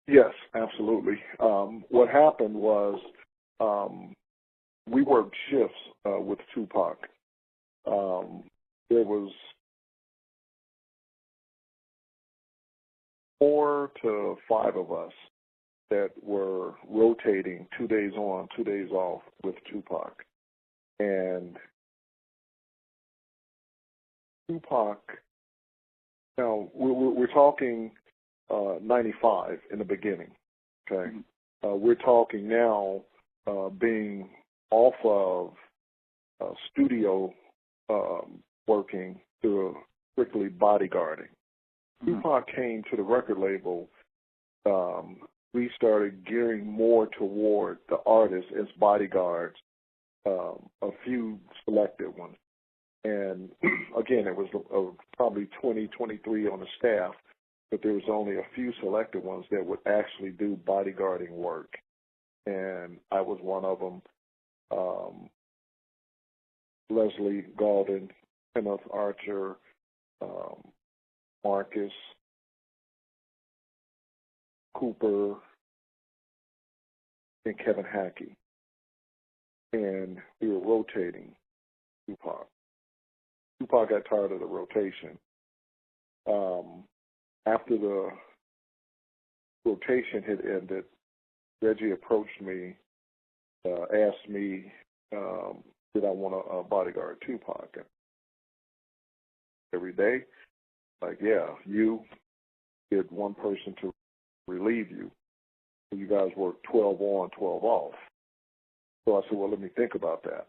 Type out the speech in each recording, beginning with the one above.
Yes, absolutely. What happened was we worked shifts with Tupac. There was 4 to 5 of us that were rotating 2 days on, 2 days off with Tupac. And Tupac, now we're talking 95 in the beginning, okay? We're talking now being off of studio working to strictly bodyguarding. Tupac came to the record label. We started gearing more toward the artists as bodyguards, a few selected ones. And again, it was probably 20, 23 on the staff, but there was only a few selected ones that would actually do bodyguarding work. And I was one of them. Leslie Gaulden, Kenneth Archer, Marcus Cooper, and Kevin Hackey. And we were rotating Tupac. Tupac got tired of the rotation. After the rotation had ended, Reggie approached me, asked me, did I want to bodyguard Tupac? Every day, like, yeah, you get one person to relieve you. You guys work 12 on, 12 off. So I said, well, let me think about that.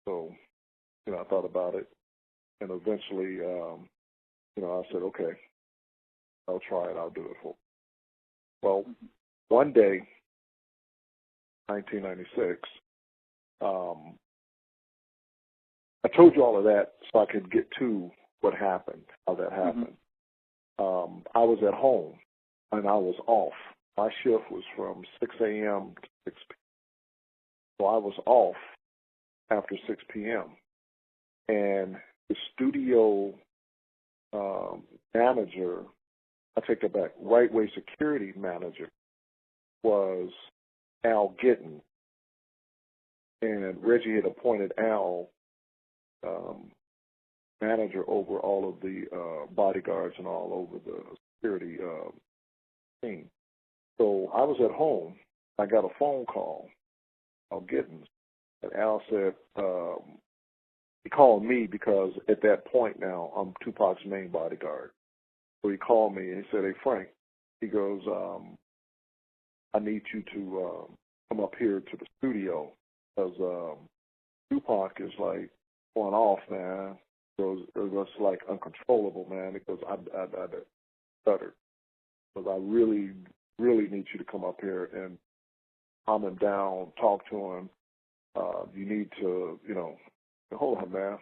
So, I thought about it, and eventually, I said, okay, I'll try it. I'll do it for. Well, one day, 1996, I told you all of that so I could get to what happened, how that happened. I was at home, and I was off. My shift was from 6 a.m. to 6 p.m. So I was off after 6 p.m. And the studio manager, I take that back, Right Way security manager was Al Gittin. And Reggie had appointed Al manager over all of the bodyguards and all over the security team. So I was at home. I got a phone call, Al Gittins, and Al said, he called me because at that point now I'm Tupac's main bodyguard. So he called me and he said, hey, Frank, he goes, I need you to come up here to the studio because Tupac is like going off, man. It was like uncontrollable, man, because I stuttered. Because I really, really need you to come up here and calm him down, talk to him. You need to, hold on, man.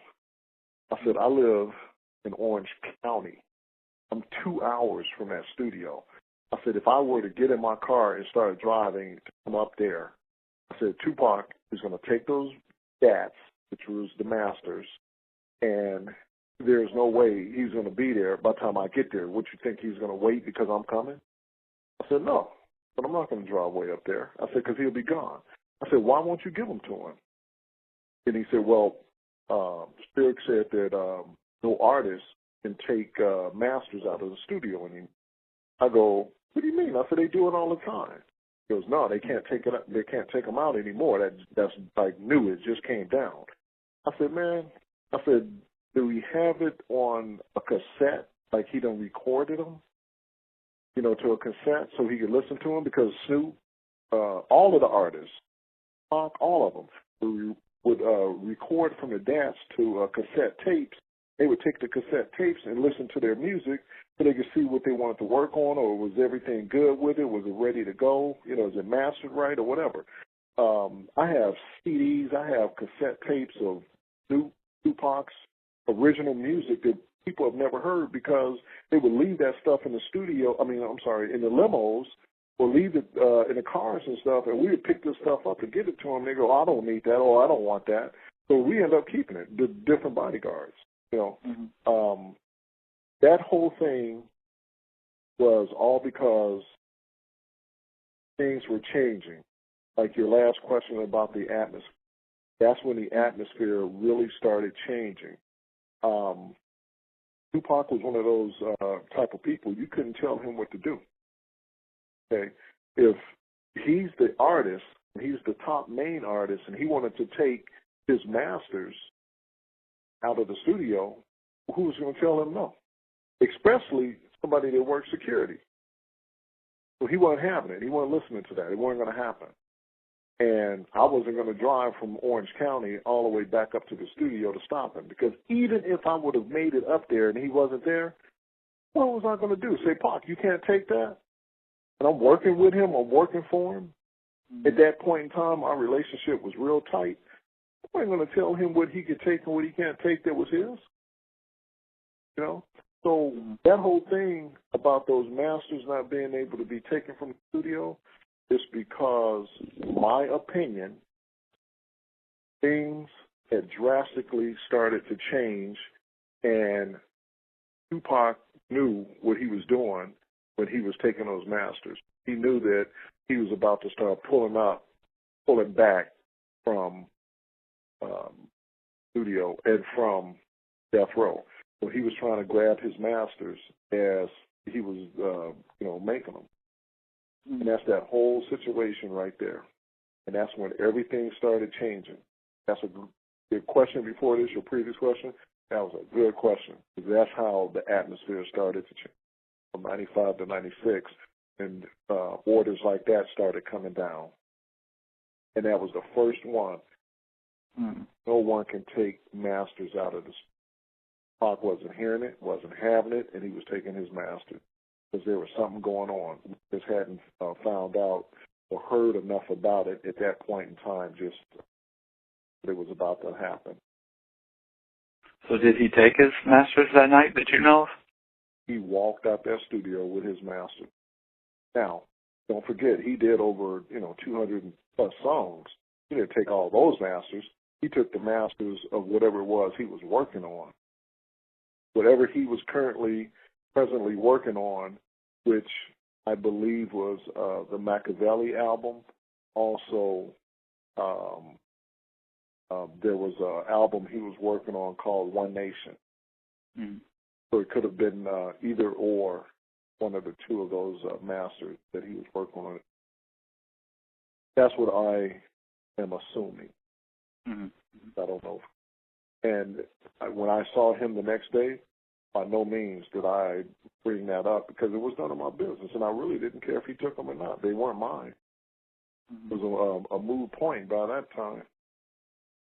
I said, I live in Orange County. I'm 2 hours from that studio. I said, if I were to get in my car and start driving to come up there, I said, Tupac is going to take those DATs, which was the masters, and there's no way he's going to be there by the time I get there. Would you think he's going to wait because I'm coming? I said, no, but I'm not going to drive way up there. I said, because he'll be gone. I said, why won't you give him to him? And he said, well, Spirit said that no artist can take masters out of the studio anymore. I go, what do you mean? I said, they do it all the time. He goes, no, they can't take it. They can't take them out anymore. That's like new. It just came down. I said, man, do we have it on a cassette? Like he done recorded them, to a cassette so he could listen to them? Because Snoop, all of the artists, all of them, would record from the dance to cassette tapes. They would take the cassette tapes and listen to their music so they could see what they wanted to work on, or was everything good with it? Was it ready to go? Is it mastered right or whatever? I have CDs. I have cassette tapes of Tupac's original music that people have never heard because they would leave that stuff in the studio. In the limos, or leave it in the cars and stuff, and we would pick this stuff up and give it to them. They go, I don't need that, or I don't want that. So we end up keeping it, the different bodyguards. That whole thing was all because things were changing. Like your last question about the atmosphere. That's when the atmosphere really started changing. Tupac was one of those type of people, you couldn't tell him what to do. Okay? If he's the artist, he's the top main artist, and he wanted to take his masters out of the studio, who was going to tell him no? Especially somebody that worked security. So he wasn't having it. He wasn't listening to that. It wasn't going to happen. And I wasn't going to drive from Orange County all the way back up to the studio to stop him, because even if I would have made it up there and he wasn't there, what was I going to do? Say, Pac, you can't take that? And I'm working with him. I'm working for him. Mm-hmm. At that point in time, our relationship was real tight. I wasn't going to tell him what he could take and what he can't take that was his. You know? So that whole thing about those masters not being able to be taken from the studio is because, in my opinion, things had drastically started to change, and Tupac knew what he was doing when he was taking those masters. He knew that he was about to start pulling back from studio and from Death Row. So he was trying to grab his masters as he was, making them. And that's that whole situation right there. And that's when everything started changing. That's a good question before this, your previous question. That was a good question. That's how the atmosphere started to change from 95 to 96. And orders like that started coming down. And that was the first one. No one can take masters out of this. Pac wasn't hearing it, wasn't having it, and he was taking his masters because there was something going on. We just hadn't found out or heard enough about it at that point in time, just that it was about to happen. So did he take his masters that night that you know of? He walked out that studio with his masters. Now, don't forget, he did over 200 plus songs. He didn't take all those masters. He took the masters of whatever it was he was working on. Whatever he was presently working on, which I believe was the Machiavelli album. Also, there was an album he was working on called One Nation. So it could have been either or, one of the two of those masters that he was working on. That's what I am assuming. I don't know. And when I saw him the next day, by no means did I bring that up because it was none of my business, and I really didn't care if he took them or not. They weren't mine. It was a moot point by that time.